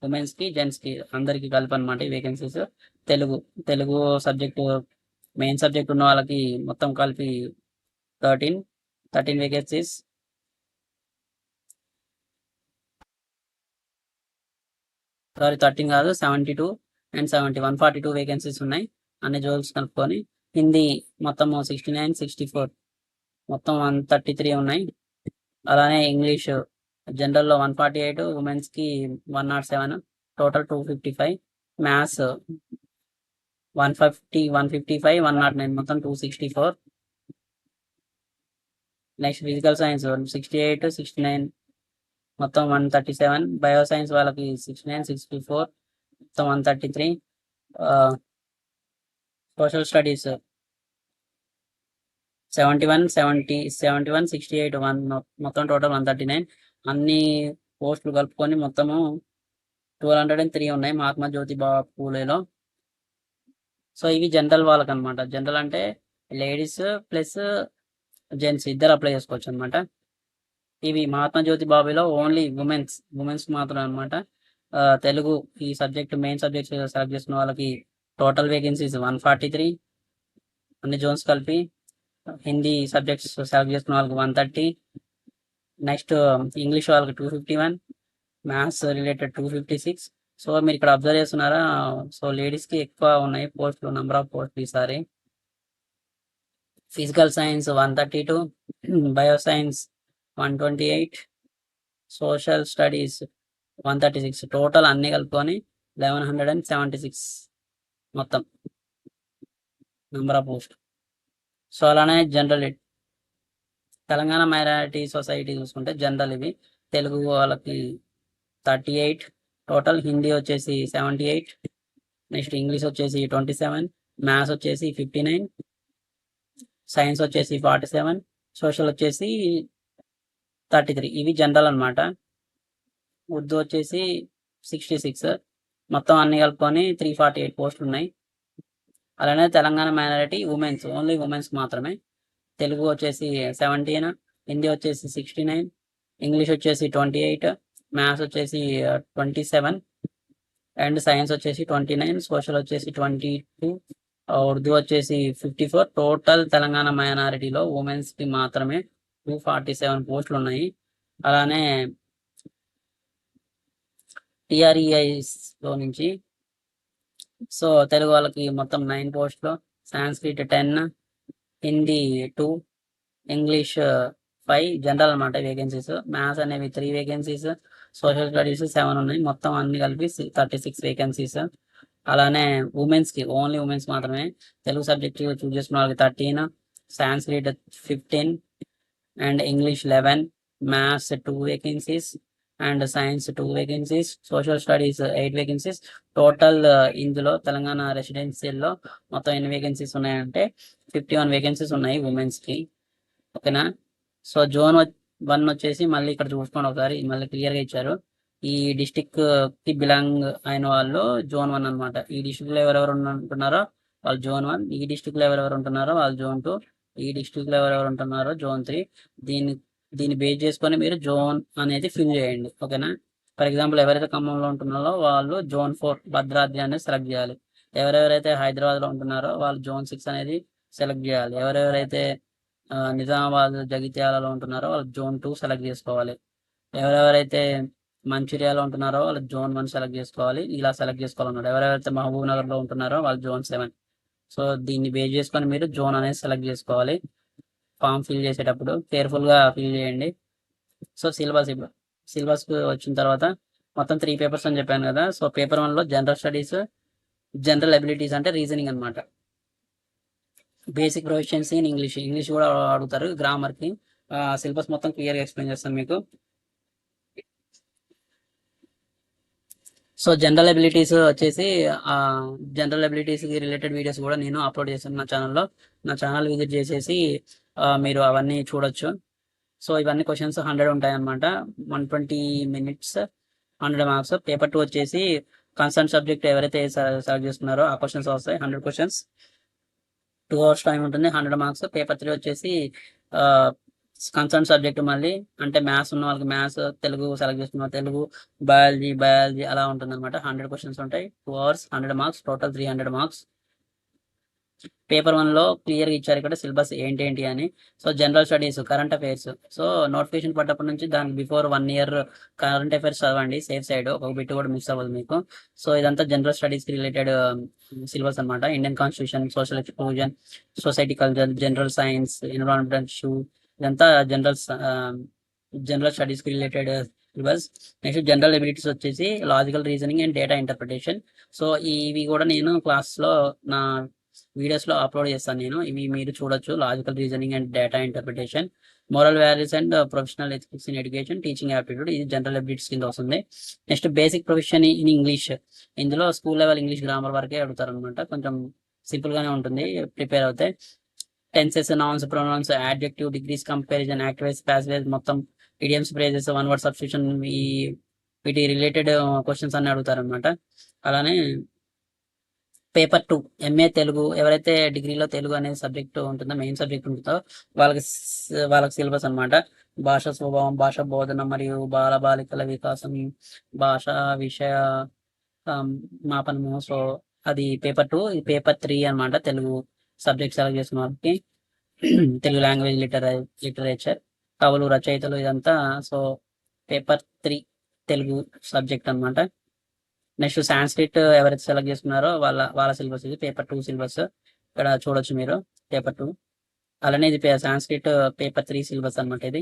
ఉమెన్స్కి జెంట్స్కి అందరికీ కలిపి అనమాట ఈ vacancies. Telugu subject main subject ఉన్న వాళ్ళకి మొత్తం కలిపి 13 వేకెన్సీస్. సారీ 13 కాదు, 72 and 70 142 వేకెన్సీస్ ఉన్నాయి అన్ని జోన్స్ కలుపుకొని. హిందీ మొత్తం 69, 64 మొత్తం 133 ఉన్నాయి. అలానే ఇంగ్లీష్ జనరల్లో 148, ఉమెన్స్కి 107, టోటల్ 255. మ్యాథ్స్ 150, 155, 109 మొత్తం 264. నెక్స్ట్ ఫిజికల్ సైన్స్ 68, 69 మొత్తం 137. బయో సైన్స్ వాళ్ళకి 69, 64 మొత్తం 133. సోషల్ స్టడీస్ 71, 68 మొత్తం టోటల్ 139. అన్ని పోస్టులు కలుపుకొని మొత్తము 203 ఉన్నాయి మహాత్మా జ్యోతిబా పూలేలో. సో ఇవి జనరల్ వాళ్ళకి అనమాట. జనరల్ అంటే లేడీస్ ప్లస్ జెంట్స్ ఇద్దరు అప్లై చేసుకోవచ్చు అనమాట. ఇవి మహాత్మా జ్యోతి బాబులో ఓన్లీ ఉమెన్స్ మాత్రం అనమాట. తెలుగు ఈ సబ్జెక్ట్ మెయిన్ సబ్జెక్ట్ సెలెక్ట్ చేసుకున్న వాళ్ళకి టోటల్ వేకెన్సీస్ 143 అన్ని జోన్స్ కలిపి. హిందీ సబ్జెక్ట్స్ సెలెక్ట్ చేసుకున్న వాళ్ళకి 130. నెక్స్ట్ ఇంగ్లీష్ వాళ్ళకి 251, మ్యాథ్స్ రిలేటెడ్ 256. సో మీరు ఇక్కడ అబ్జర్వ్ చేస్తున్నారా, సో లేడీస్కి ఎక్కువ ఉన్నాయి పోస్టులు, నెంబర్ ఆఫ్ పోస్టులు ఈసారి. Physical science 132, bio science 128, social studies 136, total అన్ని కలుపుకొని 1176 మొత్తం నెంబర్ ఆఫ్ పోస్ట్. సో అలానే జనరల్ తెలంగాణ మైనారిటీ సొసైటీ చూసుకుంటే జనరల్ ఇవి తెలుగు వాళ్ళకి 38 టోటల్, హిందీ వచ్చేసి 78, నెక్స్ట్ ఇంగ్లీష్ వచ్చేసి 27, మ్యాథ్స్ వచ్చేసి 59, సైన్స్ వచ్చేసి 47, సోషల్ వచ్చేసి 33. ఇవి జనరల్ అనమాట. ఉర్దూ వచ్చేసి 66, మొత్తం అన్ని కలుపుకొని 348 పోస్టులు ఉన్నాయి. అలానే Telangana minority women's, only women's మాత్రమే. తెలుగు వచ్చేసి 17, హిందీ వచ్చేసి 69, ఇంగ్లీష్ వచ్చేసి 28, మ్యాథ్స్ వచ్చేసి 27 అండ్ సైన్స్ వచ్చేసి 29, సోషల్ వచ్చేసి 22, ఉర్దూ వచ్చేసి 54. టోటల్ తెలంగాణ మైనారిటీలో ఉమెన్స్కి మాత్రమే 247 పోస్టులు ఉన్నాయి. అలానే టిఆర్ఈఐలో నుంచి సో తెలుగు వాళ్ళకి మొత్తం 9 పోస్టులు, సాంస్క్రిట్ 10, హిందీ 2, ఇంగ్లీష్ 5 జనరల్ అనమాట వేకెన్సీస్. మ్యాథ్స్ అనేవి 3 వేకెన్సీస్, సోషల్ స్టడీస్ 7 ఉన్నాయి. మొత్తం అన్ని కలిపి 36 వేకెన్సీస్. అలానే ఉమెన్స్కి ఓన్లీ ఉమెన్స్ మాత్రమే తెలుగు సబ్జెక్ట్ చూస్ చేసుకున్న వాళ్ళకి 13, Sanskrit 15 and English 11, maths 2 vacancies and science 2 vacancies, social studies 8 vacancies. Total ఇందులో తెలంగాణ రెసిడెన్షియల్లో మొత్తం ఎన్ని వేకెన్సీస్ ఉన్నాయంటే 51 వేకెన్సీస్ ఉన్నాయి ఉమెన్స్కి. ఓకేనా. సో జోన్ 1 వచ్చేసి మళ్ళీ ఇక్కడ చూసుకోండి ఒకసారి, మళ్ళీ క్లియర్గా ఇచ్చారు. ఈ డిస్టిక్ కి బిలాంగ్ అయిన వాళ్ళు జోన్ 1 అనమాట. ఈ డిస్టిక్ లో ఎవరెవరు ఉంటున్నారో వాళ్ళు జోన్ 1, ఈ డిస్టిక్ లో ఎవరెవరు ఉంటున్నారో వాళ్ళు జోన్ 2, ఈ డిస్టిక్ లో ఎవరెవరు ఉంటున్నారో జోన్ 3. దీన్ని బేస్ చేసుకొని మీరు జోన్ అనేది ఫిల్ చేయండి. ఓకేనా. ఫర్ ఎగ్జాంపుల్ ఎవరైతే ఖమ్మంలో ఉంటున్నారో వాళ్ళు జోన్ 4 భద్రాద్రి అనేది సెలెక్ట్ చేయాలి. ఎవరెవరైతే హైదరాబాద్లో ఉంటున్నారో వాళ్ళు జోన్ 6 అనేది సెలెక్ట్ చేయాలి. ఎవరెవరైతే నిజామాబాద్ జగిత్యాలలో ఉంటున్నారో వాళ్ళు జోన్ 2 సెలెక్ట్ చేసుకోవాలి. ఎవరెవరైతే మంచిర్యాలలో ఉంటున్నారో వాళ్ళు జోన్ 1 సెలెక్ట్ చేసుకోవాలి. ఇలా సెలెక్ట్ చేసుకోవాలన్నమాట. ఎవరెవరైతే మహబూబ్ నగర్లో ఉంటున్నారో వాళ్ళు జోన్ 7. సో దీన్ని బేస్ చేసుకొని మీరు జోన్ అనేది సెలెక్ట్ చేసుకోవాలి. ఫామ్ ఫిల్ చేసేటప్పుడు కేర్ఫుల్గా ఫిల్ చేయండి. సో సిలబస్కి వచ్చిన తర్వాత మొత్తం 3 పేపర్స్ అని చెప్పాను కదా. సో పేపర్ 1లో జనరల్ స్టడీస్, జనరల్ అబిలిటీస్ అంటే రీజనింగ్ అనమాట. బేసిక్ ప్రొఫిషియన్సీ ఇన్ ఇంగ్లీష్ కూడా అడుగుతారు. గ్రామర్కి సిలబస్ మొత్తం క్లియర్గా ఎక్స్ప్లెయిన్ చేస్తాను మీకు. సో జనరల్ అబిలిటీస్ వచ్చేసి జనరల్ అబిలిటీస్కి రిలేటెడ్ వీడియోస్ కూడా నేను అప్లోడ్ చేస్తాను నా ఛానల్లో. నా ఛానల్ విజిట్ చేసేసి మీరు అవన్నీ చూడొచ్చు. సో ఇవన్నీ క్వశ్చన్స్ 100 ఉంటాయి అన్నమాట. 120 minutes 100 మార్క్స్. పేపర్ 2 వచ్చేసి కన్సర్న్ సబ్జెక్ట్ ఎవరైతే సెలెక్ట్ చేసుకున్నారో ఆ క్వశ్చన్స్ వస్తాయి. 100 క్వశ్చన్స్, 2 hours టైం ఉంటుంది, 100 మార్క్స్. పేపర్ 3 వచ్చేసి కన్సర్న్ సబ్జెక్ట్ మళ్ళీ అంటే మ్యాథ్స్ ఉన్న వాళ్ళకి మ్యాథ్స్, తెలుగు సెలెక్ట్ చేసుకున్న తెలుగు, బయాలజీ అలా ఉంటుంది అనమాట. 100 క్వశ్చన్స్ ఉంటాయి, 2 hours, 100 marks, total 300 marks. Paper 1లో క్లియర్గా ఇచ్చారు ఇక్కడ సిలబస్ ఏంటి అని. So general studies, current affairs. So notification పడ్డప్పటి నుంచి దానికి బిఫోర్ 1 year కరెంట్ అఫైర్స్ చదవండి, సేఫ్ సైడ్. ఒక బిట్ కూడా మిస్ అవ్వదు మీకు. సో ఇదంతా జనరల్ స్టడీస్కి రిలేటెడ్ సిలబస్ అనమాట. Indian constitution, social exclusion, society culture, general science, environmental issue, ఇదంతా జనరల్ స్టడీస్కి related syllabus. Next general abilities వచ్చేసి logical reasoning and data interpretation. So ఇవి కూడా నేను క్లాస్లో నా వీడియోస్లో అప్లోడ్ చేస్తాను నేను. ఇవి మీరు చూడొచ్చు. Logical reasoning and data interpretation, moral values and professional ethics in education, teaching aptitude, ఇది జనరల్ ఎబిలిటీస్ కింద వస్తుంది. Next basic profession in English. ఇందులో స్కూల్ లెవెల్ ఇంగ్లీష్ గ్రామర్ వరకే అడుగుతారు అనమాట. కొంచెం సింపుల్గానే ఉంటుంది, ప్రిపేర్ అవుతాయి. Tenses, nouns, pronouns, adjective, degrees, comparison, active voice, passive voice, మొత్తం ఇడియమ్స్, ఫ్రేజెస్, 1 word సబ్స్టిట్యూషన్, వీటి రిలేటెడ్ క్వశ్చన్స్ అన్ని అడుగుతారు అనమాట. అలానే పేపర్ 2 ఎంఏ తెలుగు, ఎవరైతే డిగ్రీలో తెలుగు అనేది సబ్జెక్ట్ ఉంటుందో, మెయిన్ సబ్జెక్ట్ ఉంటుందో వాళ్ళకి సిలబస్ అనమాట. భాషా స్వభావం, భాషా బోధన మరియు బాలబాలికల వికాసం, భాషా విషయ మాపనము. సో అది పేపర్ 2. ఇది పేపర్ 3 అనమాట. తెలుగు సబ్జెక్ట్ సెలెక్ట్ చేసుకున్న వాళ్ళకి తెలుగు లాంగ్వేజ్, లిటరేచర్, కవులు, రచయితలు, ఇదంతా. సో పేపర్ 3 తెలుగు సబ్జెక్ట్ అనమాట. నెక్స్ట్ సాంస్క్రిట్ ఎవరైతే సెలెక్ట్ చేసుకున్నారో వాళ్ళ సిలబస్ ఇది పేపర్ 2 సిలబస్. ఇక్కడ చూడొచ్చు మీరు పేపర్ 2. అలానే ఇది సాంస్క్రిట్ పేపర్ 3 సిలబస్ అనమాట ఇది.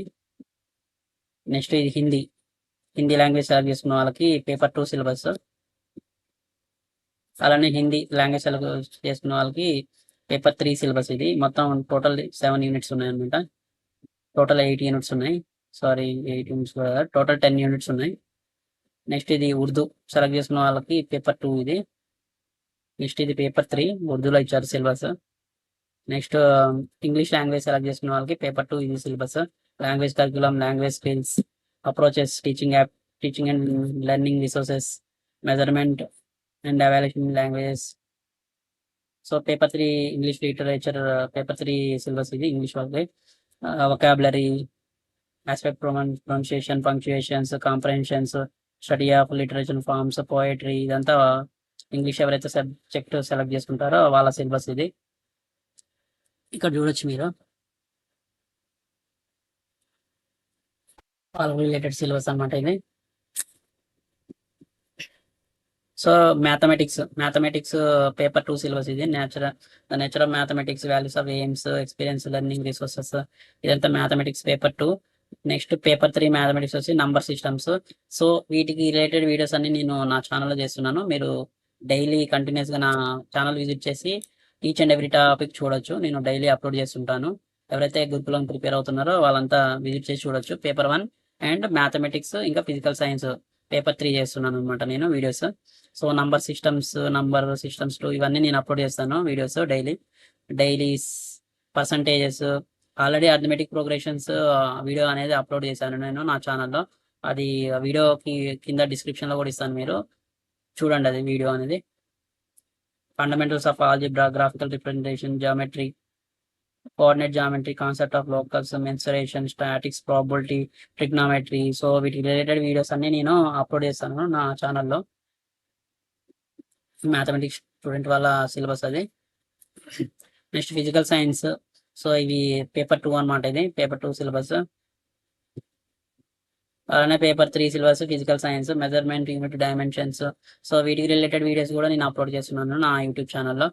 నెక్స్ట్ ఇది హిందీ లాంగ్వేజ్ సెలెక్ట్ చేసుకున్న వాళ్ళకి పేపర్ 2 సిలబస్. అలానే హిందీ లాంగ్వేజ్ సెలెక్ట్ చేసుకున్న వాళ్ళకి పేపర్ 3 సిలబస్ ఇది. మొత్తం టోటల్ 7 units ఉన్నాయి అనమాట. టోటల్ 8 units ఉన్నాయి. సారీ 8 units కూడా, టోటల్ 10 units ఉన్నాయి. నెక్స్ట్ ఇది ఉర్దూ సెలెక్ట్ చేసుకున్న వాళ్ళకి పేపర్ 2 ఇది. నెక్స్ట్ ఇది పేపర్ 3 ఉర్దూలో ఇచ్చారు syllabus. Next English language select చేసుకున్న వాళ్ళకి పేపర్ 2 ఇది syllabus. Language curriculum, language skills, approaches, teaching and learning resources, measurement and evaluation languages. So paper 3 English literature paper 3 syllabus ఇది ఇంగ్లీష్ వాళ్ళకి. Vocabulary, aspect, pronunciation, punctuations, comprehensions, study of literature forms, poetry, ఇదంతా English ఎవరైతే subject select చేసుకుంటారో వాళ్ళ syllabus ఇది. ఇక్కడ చూడొచ్చు మీరు వాళ్ళ రిలేటెడ్ సిలబస్ అనమాట ఇది. సో మ్యాథమెటిక్స్ పేపర్ 2 సిలబస్ ఇది. The nature of mathematics, values of aims, experience, learning resources, ఇదంతా mathematics paper 2. Next paper 3 mathematics వచ్చి నంబర్ సిస్టమ్స్. సో వీటికి రిలేటెడ్ వీడియోస్ అన్ని నేను నా ఛానల్లో చేస్తున్నాను. మీరు డైలీ కంటిన్యూస్గా నా ఛానల్ విజిట్ చేసి ఈచ్ అండ్ ఎవ్రీ టాపిక్ చూడొచ్చు. నేను డైలీ అప్లోడ్ చేస్తుంటాను. ఎవరైతే గురుకులం ప్రిపేర్ అవుతున్నారో వాళ్ళంతా విజిట్ చేసి చూడొచ్చు. పేపర్ 1 అండ్ మ్యాథమెటిక్స్ ఇంకా ఫిజికల్ సైన్స్ పేపర్ 3 చేస్తున్నాను అనమాట నేను వీడియోస్. సో నంబర్ సిస్టమ్స్ 2 ఇవన్నీ నేను అప్లోడ్ చేస్తాను videos daily percentages. Already arithmetic progressions video అనేది అప్లోడ్ చేశాను నేను నా ఛానల్లో. అది వీడియోకి కింద డిస్క్రిప్షన్లో కూడా ఇస్తాను, మీరు చూడండి అది వీడియో అనేది. Fundamentals of algebra, graphical representation, geometry, coordinate geometry, concept of locals, mensuration, statics, probability, trigonometry. So వీటికి రిలేటెడ్ వీడియోస్ అన్ని నేను అప్లోడ్ చేస్తాను నా ఛానల్లో. మ్యాథమెటిక్స్ స్టూడెంట్ వాళ్ళ సిలబస్ అది. Next physical science. సో ఇవి పేపర్ 2 అనమాట. ఇది పేపర్ 2 సిలబస్. అలానే paper 3 syllabus physical science, measurement, unit, dimensions. So వీటికి రిలేటెడ్ వీడియోస్ కూడా నేను అప్లోడ్ చేస్తున్నాను నా యూట్యూబ్ ఛానల్లో.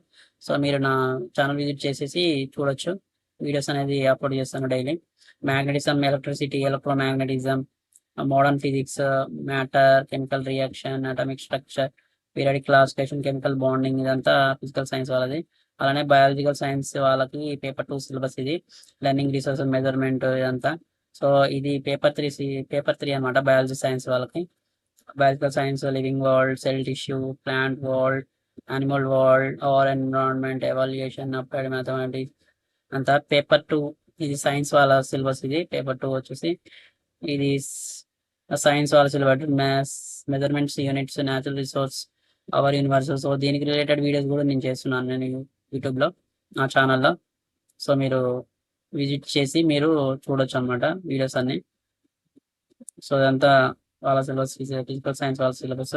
సో మీరు నా ఛానల్ విజిట్ చేసేసి చూడొచ్చు. వీడియోస్ అనేది అప్లోడ్ చేస్తాను daily. Magnetism, electricity, electromagnetism, modern physics, matter, chemical reaction, atomic structure, periodic classification, chemical bonding, ఇదంతా ఫిజికల్ సైన్స్ వాళ్ళది. అలానే బయాలజికల్ సైన్స్ వాళ్ళకి పేపర్ 2 సిలబస్ ఇది. లెర్నింగ్ రిసోర్స్, మెజర్మెంట్, ఇదంతా. సో ఇది పేపర్ 3 అనమాట బయాలజీ సైన్స్ వాళ్ళకి. Biological science, living world, cell tissue, plant world, animal world, or environment, evaluation, applied mathematics అంతా. పేపర్ 2 ఇది సైన్స్ వాళ్ళ సిలబస్. ఇది పేపర్ 2 వచ్చేసి ఇది సైన్స్ వాళ్ళ syllabus. Maths, measurements, units, natural resource, our universe. So దీనికి related videos కూడా నేను చేస్తున్నాను నేను యూట్యూబ్లో నా ఛానల్లో. సో మీరు విజిట్ చేసి మీరు చూడొచ్చు అనమాట వీడియోస్ అన్ని. సో ఇదంతా వాళ్ళ సిలబస్, ఫిజికల్ సైన్స్ వాళ్ళ syllabus.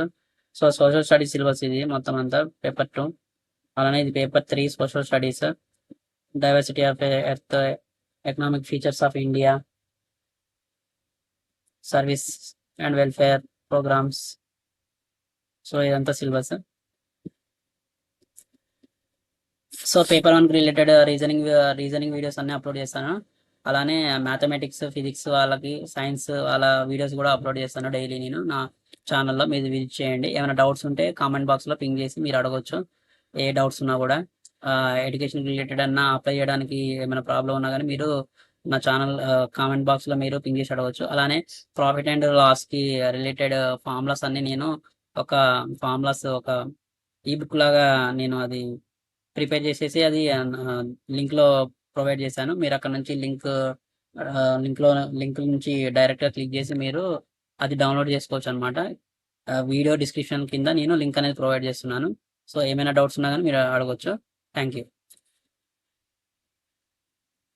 So social studies syllabus ఇది మొత్తం అంతా పేపర్ 2. అలానే ఇది paper 3 social studies. Diversity of earth, economic features of India, service and welfare programmes. So ఇదంతా syllabus. So paper 1 related reasoning videos అన్ని అప్లోడ్ చేస్తాను. అలానే మ్యాథమెటిక్స్, ఫిజిక్స్ వాళ్ళకి, సైన్స్ వాళ్ళ వీడియోస్ కూడా అప్లోడ్ చేస్తాను డైలీ నేను నా ఛానల్లో. మీరు విజిట్ చేయండి. ఏమైనా డౌట్స్ ఉంటే కామెంట్ బాక్స్లో పింగ్ చేసి మీరు అడగొచ్చు. ఏ డౌట్స్ ఉన్నా కూడా ఎడ్యుకేషన్ రిలేటెడ్ అన్నా అప్లై చేయడానికి ఏమైనా ప్రాబ్లం ఉన్నా కానీ మీరు నా ఛానల్ కామెంట్ బాక్స్లో మీరు పింగ్ చేసి అడగవచ్చు. అలానే ప్రాఫిట్ అండ్ లాస్కి రిలేటెడ్ ఫార్ములాస్ అన్ని నేను ఒక ఈబుక్ లాగా నేను అది ప్రిపేర్ చేసేసి అది లింక్లో ప్రొవైడ్ చేశాను. మీరు అక్కడ నుంచి లింక్ నుంచి డైరెక్ట్గా క్లిక్ చేసి మీరు అది డౌన్లోడ్ చేసుకోవచ్చు అనమాట. వీడియో డిస్క్రిప్షన్ కింద నేను లింక్ అనేది ప్రొవైడ్ చేస్తున్నాను. సో ఏమైనా డౌట్స్ ఉన్నా కానీ మీరు అడగొచ్చు. Thank you.